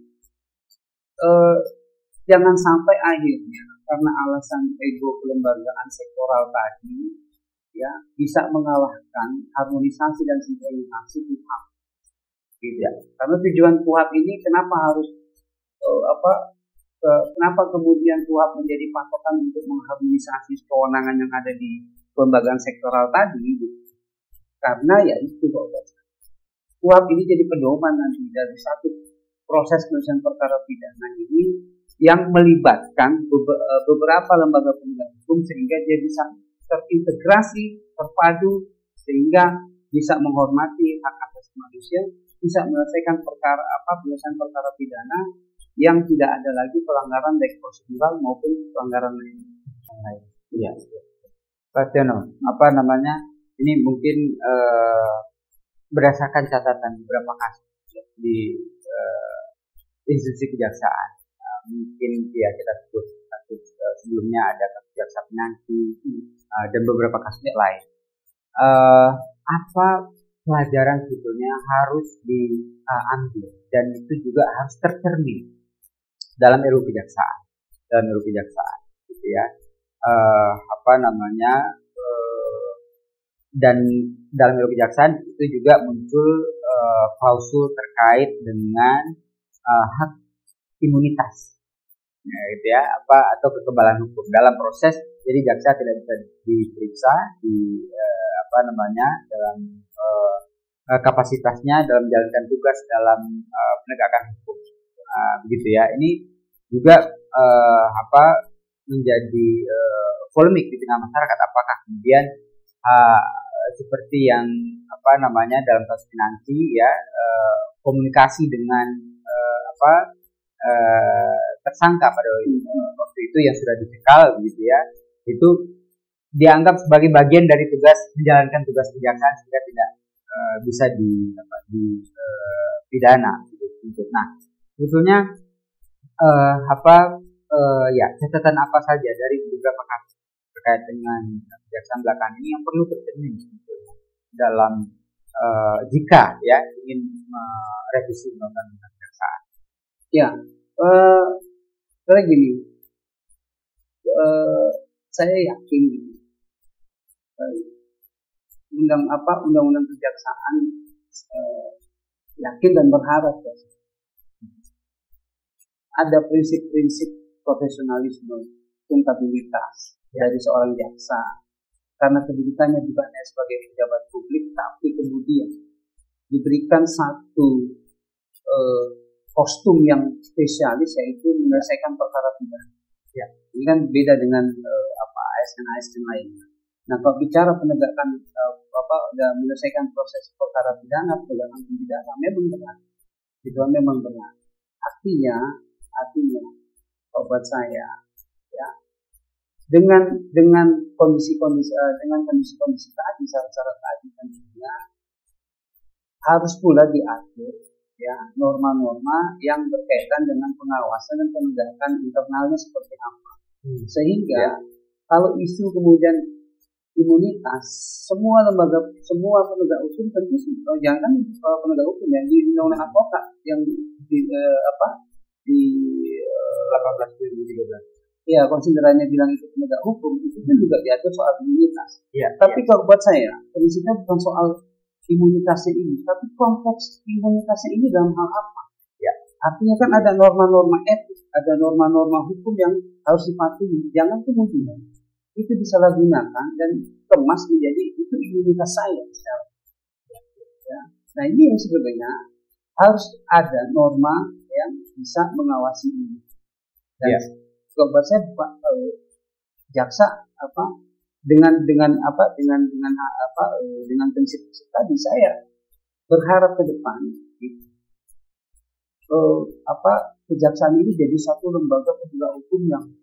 jangan sampai akhirnya karena alasan ego kelembagaan sektoral tadi bisa mengalahkan harmonisasi dan sinkronisasi KUHP. Karena tujuan KUHP ini kenapa harus kenapa kemudian KUHP menjadi patokan untuk mengharmonisasi kewenangan yang ada di kelembagaan sektoral tadi karena ya itu KUHP ini jadi pedoman nanti dari satu proses penyelesaian perkara pidana ini yang melibatkan beberapa lembaga penegak hukum sehingga dia bisa terintegrasi, terpadu sehingga bisa menghormati hak asasi manusia, bisa menyelesaikan penyelesaian perkara pidana yang tidak ada lagi pelanggaran baik prosedural maupun pelanggaran lain. Pak Tiono, ini mungkin berdasarkan catatan beberapa kasus di institusi kejaksaan, mungkin kita sebut kasus sebelumnya ada kasus jaksa pinangki dan beberapa kasus lain. Apa pelajaran sebetulnya harus diambil dan itu juga harus tercermin dalam RUU kejaksaan, gitu ya. Dan dalam RUU kejaksaan itu juga muncul klausul terkait dengan hak imunitas, ya, gitu ya, atau kekebalan hukum dalam proses. Jadi jaksa tidak bisa diperiksa dalam kapasitasnya dalam menjalankan tugas dalam penegakan hukum, begitu ya. Ini juga menjadi polemik di tengah masyarakat, apakah kemudian seperti yang dalam kasus Pinangki ya, komunikasi dengan tersangka pada waktu itu yang sudah dicekal begitu ya, itu dianggap sebagai bagian dari menjalankan tugas kejaksaan sehingga tidak bisa dipidana gitu. Nah, sebetulnya catatan apa saja dari beberapa kasus terkait dengan kejaksaan belakangan ini yang perlu tercermin dalam jika ya ingin merevisi undang-undang kejaksaan? Ya, karena gini, saya yakin undang-undang kejaksaan, yakin dan berharap ya, ada prinsip-prinsip profesionalisme, akuntabilitas dari seorang jaksa, karena kedudukannya juga sebagai pejabat publik, tapi kemudian diberikan satu kostum yang spesialis, yaitu menyelesaikan perkara pidana. Ya, ini kan beda dengan ASN lainnya. Nah, kalau bicara penegakan menyelesaikan proses perkara pidana, penegakan pidana memang benar. Itu memang benar. Artinya buat saya ya, dengan kondisi tadi, syarat-syarat tadi tentunya harus pula diatur ya norma-norma yang berkaitan dengan pengawasan dan penegakan internalnya seperti apa. Sehingga kalau isu kemudian imunitas, semua penegak hukum tentu jangan penegak hukum yang di undang-undang advokat yang di 18/2013. Ya, konsiderannya bilang itu penegak hukum, itu kan juga diatur soal imunitas. Ya, tapi kalau buat saya, prinsipnya bukan soal imunitasnya ini, tapi konteks imunitasnya ini dalam hal apa? Ya, artinya kan ada norma-norma etik, ada norma-norma hukum yang harus dipatuhi. Jangan kemudian itu disalahgunakan dan kemas menjadi itu imunitas saya. Ya. Nah, ini yang sebenarnya harus ada norma yang bisa mengawasi ini. Dan kalau buat saya, jaksa dengan prinsip tadi, saya berharap ke depan kejaksaan ini jadi satu lembaga penegak hukum yang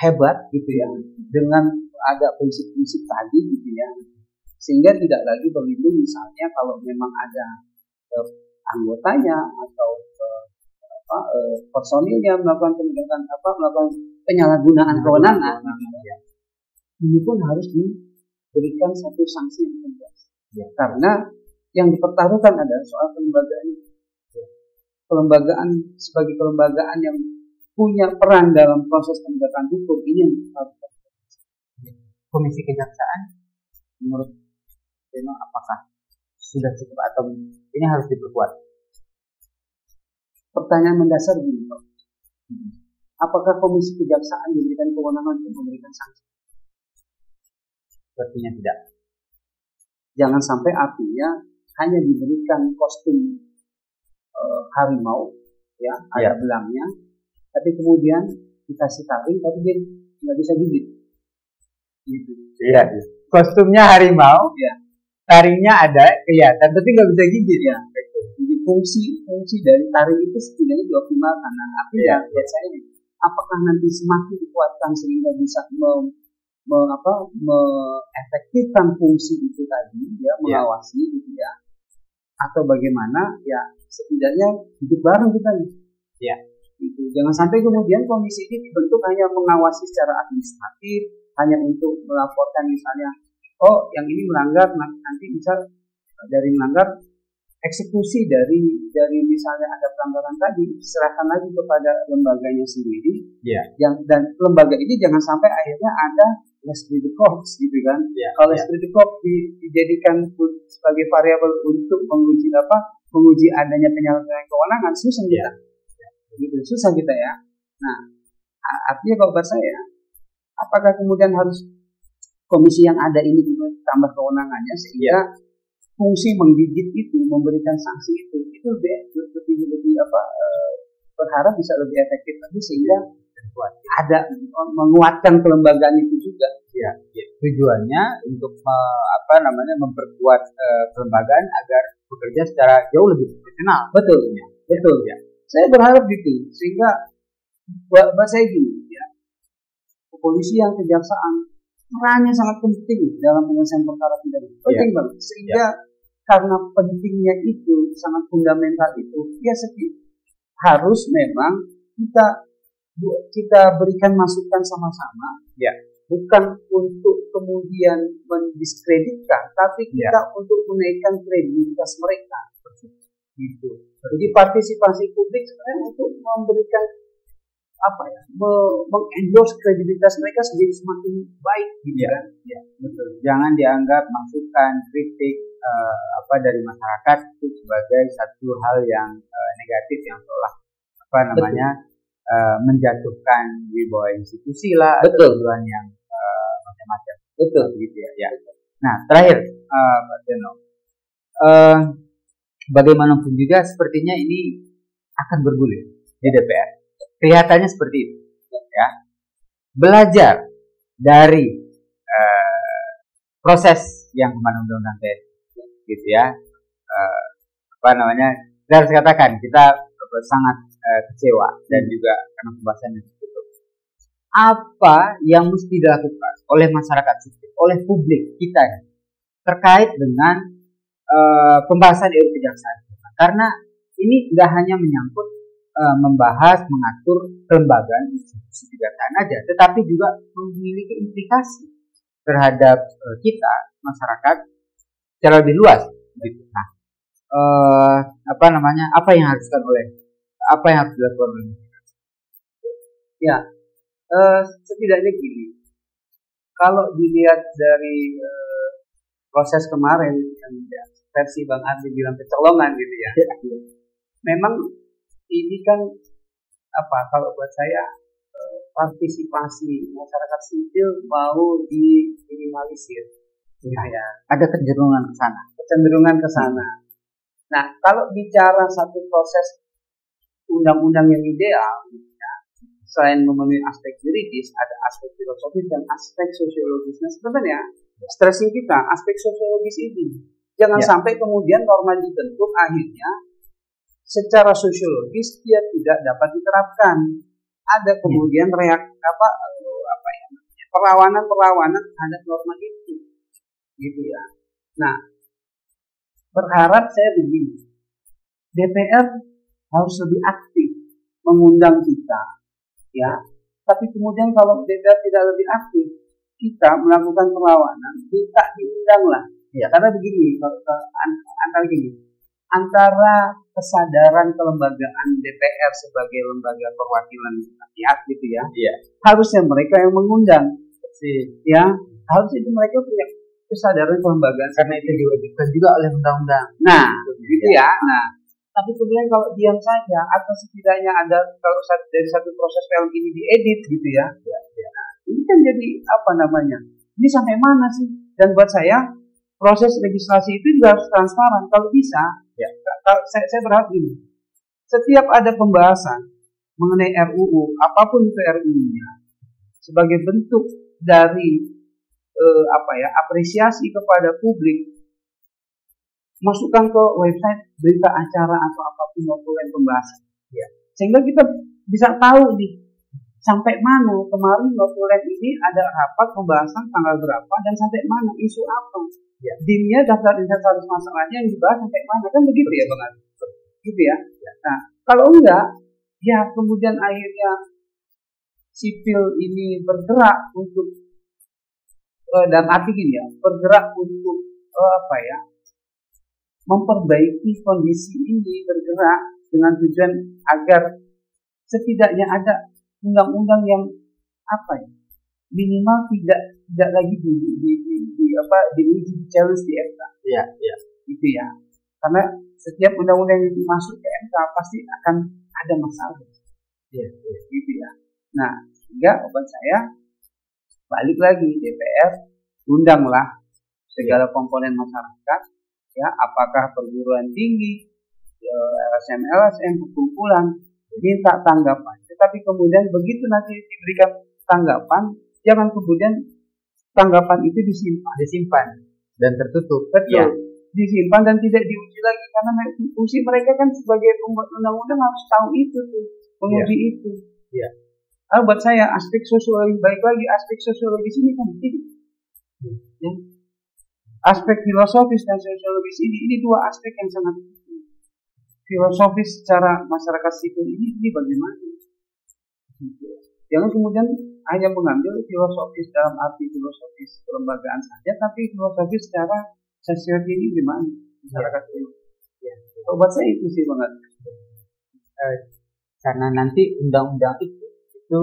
hebat gitu ya, dengan ada prinsip-prinsip tadi gitu ya, sehingga tidak lagi berlindung misalnya kalau memang ada anggotanya atau personilnya melakukan penyalahgunaan kewenangan, ini pun harus diberikan satu sanksi yang tegas. Ya, karena yang dipertaruhkan adalah soal kelembagaan sebagai kelembagaan yang punya peran dalam proses penegakan hukum, ini yang dipertaruhkan. Komisi Kejaksaan menurut Beno apakah sudah cukup atau ini harus diperkuat? Pertanyaan mendasar gini, Pak. Apakah Komisi Kejaksaan diberikan kewenangan untuk memberikan sanksi? Sepertinya tidak. Jangan sampai artinya hanya diberikan kostum harimau, ya, ada belangnya, tapi kemudian dikasih taring, tapi dia nggak bisa gigit. Gitu. Iya. Kostumnya harimau, taringnya ada, kelihatan, tapi nggak bisa gigit ya. Jadi fungsi dari taring itu setidaknya dioptimalkan. Nah, artinya buat saya, apakah nanti semakin dikuatkan sehingga bisa efektifkan fungsi itu tadi, ya, mengawasi gitu ya, atau bagaimana ya, setidaknya hidup bareng kita nih. Ya. Gitu. Jangan sampai kemudian komisi ini dibentuk hanya mengawasi secara administratif, hanya untuk melaporkan misalnya, oh yang ini melanggar, nanti bisa dari melanggar eksekusi dari misalnya ada pelanggaran tadi diserahkan lagi kepada lembaganya sendiri. Dan lembaga ini jangan sampai akhirnya ada let's do the cops gitu kan. Ya, Kalau ya. let's do the cops dijadikan sebagai variabel untuk menguji adanya penyalahgunaan kewenangan, susah kita. Gitu, susah kita ya. Nah, artinya kalau buat saya, apakah kemudian harus komisi yang ada ini juga tambah kewenangannya sehingga fungsi menggigit itu, memberikan sanksi itu lebih berharap bisa lebih efektif lagi sehingga ada menguatkan kelembagaan itu juga. Ya, tujuannya untuk memperkuat kelembagaan agar bekerja secara jauh lebih profesional. Betul ya. Saya berharap gitu sehingga buat saya gini ya, kepolisian, kejaksaan perannya sangat penting dalam penyelesaian perkara pidana. Penting banget sehingga karena pentingnya itu sangat fundamental itu ya harus memang kita berikan masukan sama-sama, bukan untuk kemudian mendiskreditkan, tapi kita untuk menaikkan kredibilitas mereka. Gitu. Jadi partisipasi publik sebenarnya untuk memberikan mengendorse kredibilitas mereka menjadi semakin baik, gitu kan? Ya, betul. Jangan dianggap masukan, kritik dari masyarakat itu sebagai satu hal yang negatif yang seolah menjatuhkan wibawa institusi lah atau tujuan yang macam-macam. Betul gitu ya. Nah, terakhir Pak Teno, bagaimanapun juga sepertinya ini akan bergulir di DPR. Kelihatannya seperti itu. Ya. Belajar dari proses yang kemarin undang-undang TNI, gitu ya. Saya harus katakan kita sangat kecewa dan juga karena pembahasannya tertutup. Apa yang mesti dilakukan oleh masyarakat sipil, oleh publik kita terkait dengan pembahasan RUU Kejaksaan? Karena ini tidak hanya menyangkut membahas, mengatur kelembagaan institusi kejaksaan aja, tetapi juga memiliki implikasi terhadap kita masyarakat secara lebih luas. Gitu. Nah, apa yang harus dilakukan oleh ya, setidaknya gini, kalau dilihat dari proses kemarin versi Bang Andi bilang kecolongan gitu ya, memang ini kan kalau buat saya partisipasi masyarakat sipil mau diminimalisir, ya ada kecenderungan ke sana. Nah, kalau bicara satu proses undang-undang yang ideal, ya, selain memenuhi aspek juridis, ada aspek filosofis dan aspek sosiologis. Nah, sebenarnya stressing kita aspek sosiologis ini. Jangan sampai kemudian norma dibentuk akhirnya secara sosiologis dia tidak dapat diterapkan. Ada kemudian perlawanan terhadap norma itu, gitu ya. Nah, berharap saya begini, DPR harus lebih aktif mengundang kita, ya. Tapi kemudian kalau DPR tidak lebih aktif, kita melakukan perlawanan, kita diundang lah. Ya, karena begini, antara kesadaran kelembagaan DPR sebagai lembaga perwakilan rakyat gitu ya, harusnya mereka yang mengundang, ya, harusnya itu mereka punya kesadaran kelembagaan karena itu diwajibkan juga oleh undang-undang. Nah, gitu ya. Nah, tapi kemudian kalau diam saja atau setidaknya ada kalau dari satu proses film ini diedit gitu ya, nah, ini kan jadi ini sampai mana sih? Dan buat saya proses legislasi itu juga harus transparan. Kalau bisa, saya berharap ini. Setiap ada pembahasan mengenai RUU, apapun itu RUU-nya, sebagai bentuk dari apresiasi kepada publik, masukkan ke website berita acara atau apapun notulen pembahasan, sehingga kita bisa tahu nih sampai mana kemarin notulen ini ada rapat pembahasan tanggal berapa dan sampai mana isu apa, dimnya daftar inventaris masalahnya yang dibahas sampai mana, kan begitu ya Bang Adi? Gitu ya. Nah, kalau enggak, ya kemudian akhirnya sipil ini bergerak untuk dan arti gini ya, bergerak untuk memperbaiki kondisi ini, bergerak dengan tujuan agar setidaknya ada undang-undang yang minimal tidak lagi diuji challenge di MK. Iya, iya. Gitu ya. Karena setiap undang-undang yang masuk ke MK pasti akan ada masalah. Iya, iya. Gitu ya. Nah, sehingga buat saya balik lagi DPR undanglah segala komponen masyarakat, ya, apakah perguruan tinggi, LSM, perkumpulan, minta tanggapan. Tetapi kemudian begitu nanti diberikan tanggapan, jangan kemudian tanggapan itu disimpan dan tertutup. Betul. Ya. Disimpan dan tidak diuji lagi karena fungsi mereka kan sebagai pembuat undang-undang harus tahu itu tuh, menguji itu. Ya. Buat saya aspek sosiologis, baik lagi aspek sosiologis ini penting. Ya. Aspek filosofis dan sosiologis ini dua aspek yang sangat penting. Filosofis secara masyarakat sipil ini bagaimana? Jangan kemudian hanya mengambil filosofis dalam arti filosofis kelembagaan saja, tapi filosofis secara society ini gimana masyarakat sipil? Ya. Buat saya itu sih banget. Karena nanti undang-undang itu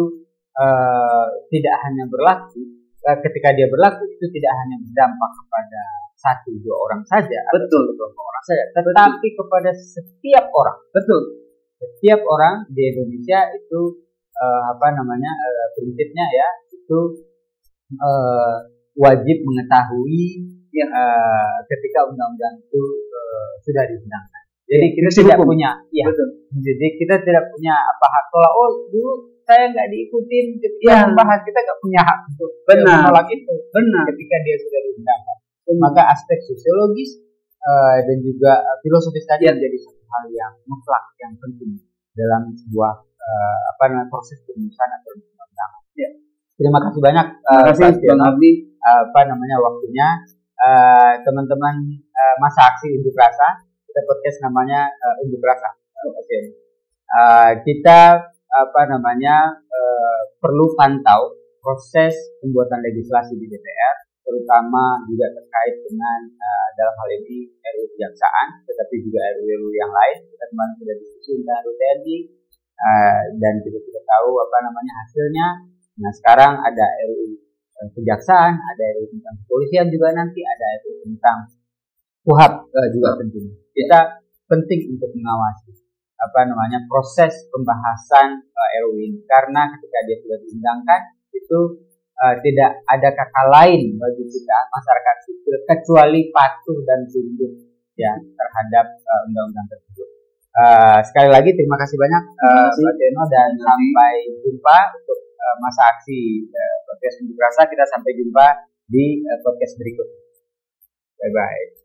tidak hanya berlaku ketika dia berlaku itu tidak hanya berdampak kepada 1-2 orang saja, betul, beberapa orang saja, tetapi kepada setiap orang. Betul. Setiap orang di Indonesia itu prinsipnya ya itu wajib mengetahui ya, ketika undang-undang itu sudah diundangkan. Jadi kita tidak punya, ya. Jadi kita tidak punya hak tolak. Oh, dulu saya nggak diikutin ketika membahas, kita nggak punya hak untuk menolak itu. Benar. Ketika dia sudah diundangkan. Maka aspek sosiologis dan juga filosofis tadi menjadi satu hal yang mutlak, yang penting dalam sebuah proses pengurusan atau undang-undang. Ya. Terima kasih banyak. Terima kasih Bang Abdi. Waktunya. Teman-teman masa aksi unjuk rasa, kita podcast namanya unjuk rasa. Kita perlu pantau proses pembuatan legislasi di DPR, terutama juga terkait dengan dalam hal ini RUU Kejaksaan, tetapi juga RUU yang lain. Kita kemarin sudah diskusi tentang RUU TNI dan kita sudah tahu hasilnya. Nah, sekarang ada RUU Kejaksaan, ada RUU tentang kepolisian juga, nanti ada RUU tentang KUHAP juga penting. Kita penting untuk mengawasi proses pembahasan RUU ini, karena ketika dia sudah diundangkan itu tidak ada kata lain bagi kita masyarakat sipil kecuali patuh dan tunduk ya terhadap undang-undang tersebut. Sekali lagi terima kasih banyak Pak Deno, dan sampai jumpa untuk masa aksi podcast unjuk rasa. Kita sampai jumpa di podcast berikutnya. Bye bye.